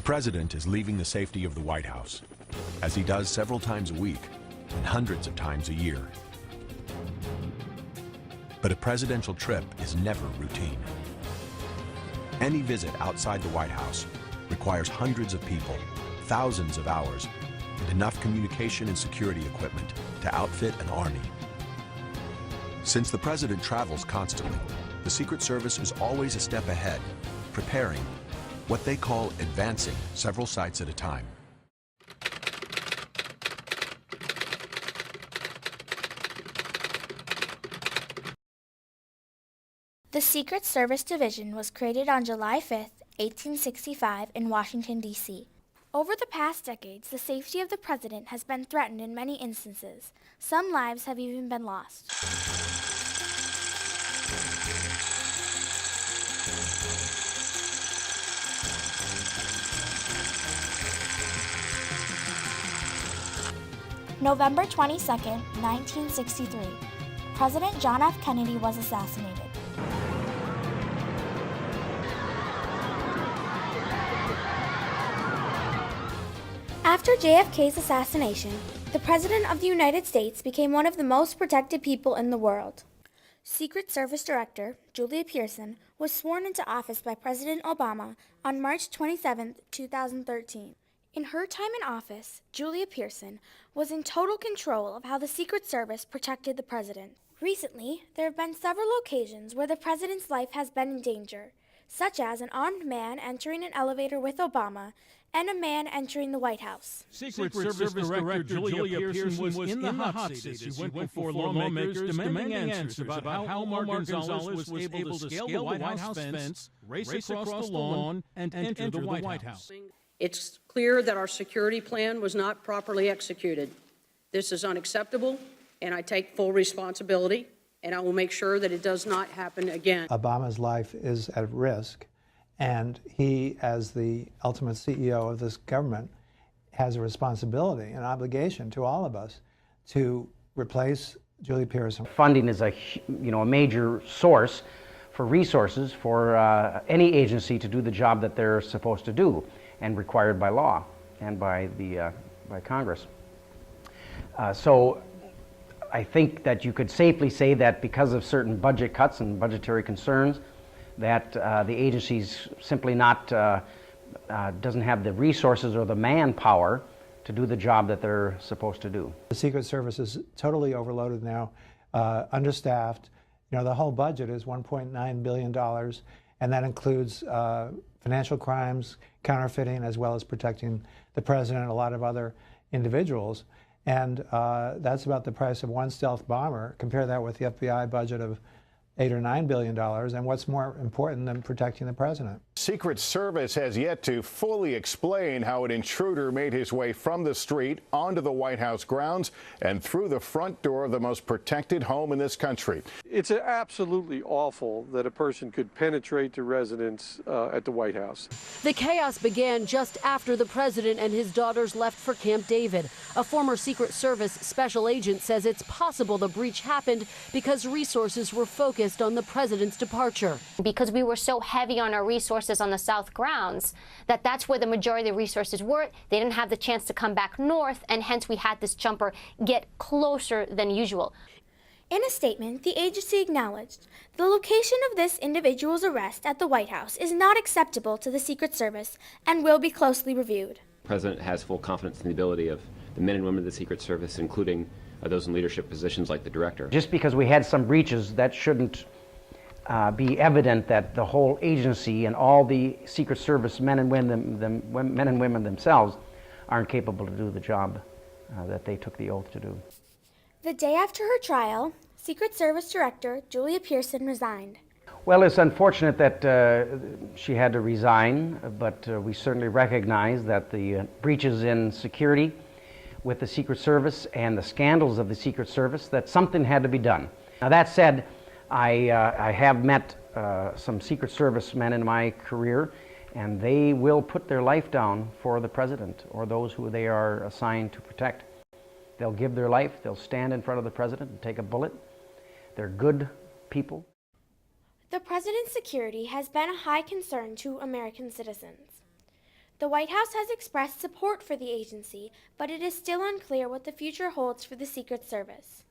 The president is leaving the safety of the White House, as he does several times a week and hundreds of times a year. But a presidential trip is never routine. Any visit outside the White House requires hundreds of people, thousands of hours, and enough communication and security equipment to outfit an army. Since the president travels constantly, the Secret Service is always a step ahead, preparing, what they call advancing, several sites at a time. The Secret Service Division was created on July 5, 1865 in Washington, D.C. Over the past decades, the safety of the president has been threatened in many instances. Some lives have even been lost. November 22, 1963, President John F. Kennedy was assassinated. After JFK's assassination, the President of the United States became one of the most protected people in the world. Secret Service Director Julia Pearson was sworn into office by President Obama on March 27, 2013. In her time in office, Julia Pearson was in total control of how the Secret Service protected the president. Recently, there have been several occasions where the president's life has been in danger, such as an armed man entering an elevator with Obama and a man entering the White House. Secret Service Director Julia Pearson was in the hot seat as she went before lawmakers demanding answers about how Omar Gonzalez was able to scale the White House fence, race across the lawn, and enter the White House. It's clear that our security plan was not properly executed. This is unacceptable, and I take full responsibility, and I will make sure that it does not happen again. Obama's life is at risk, and he, as the ultimate CEO of this government, has a responsibility, an obligation to all of us to replace Julia Pearson. Funding is a major source for resources for any agency to do the job that they're supposed to do and required by law and by Congress. So I think that you could safely say that because of certain budget cuts and budgetary concerns, that the agency's simply not doesn't have the resources or the manpower to do the job that they're supposed to do. The Secret Service is totally overloaded now, understaffed. The whole budget is $1.9 billion, and that includes financial crimes, counterfeiting, as well as protecting the president and a lot of other individuals. And that's about the price of one stealth bomber. Compare that with the FBI budget of $8 or $9 billion, and what's more important than protecting the president? Secret Service has yet to fully explain how an intruder made his way from the street onto the White House grounds and through the front door of the most protected home in this country. It's absolutely awful that a person could penetrate the residence at the White House. The chaos began just after the president and his daughters left for Camp David. A former Secret Service special agent says it's possible the breach happened because resources were focused on the president's departure. Because we were so heavy on our resources on the South grounds, that's where the majority of the resources were. They didn't have the chance to come back north, and hence we had this jumper get closer than usual. In a statement, the agency acknowledged the location of this individual's arrest at the White House is not acceptable to the Secret Service and will be closely reviewed. The president has full confidence in the ability of the men and women of the Secret Service, including those in leadership positions like the director. Just because we had some breaches, that shouldn't be evident that the whole agency and all the Secret Service men and women themselves aren't capable to do the job that they took the oath to do. The day after her trial, Secret Service Director Julia Pearson resigned. Well, it's unfortunate that she had to resign, but we certainly recognize that the breaches in security with the Secret Service and the scandals of the Secret Service, that something had to be done. Now that said, I have met some Secret Service men in my career, and they will put their life down for the president or those who they are assigned to protect. They'll give their life, they'll stand in front of the president and take a bullet. They're good people. The president's security has been a high concern to American citizens. The White House has expressed support for the agency, but it is still unclear what the future holds for the Secret Service.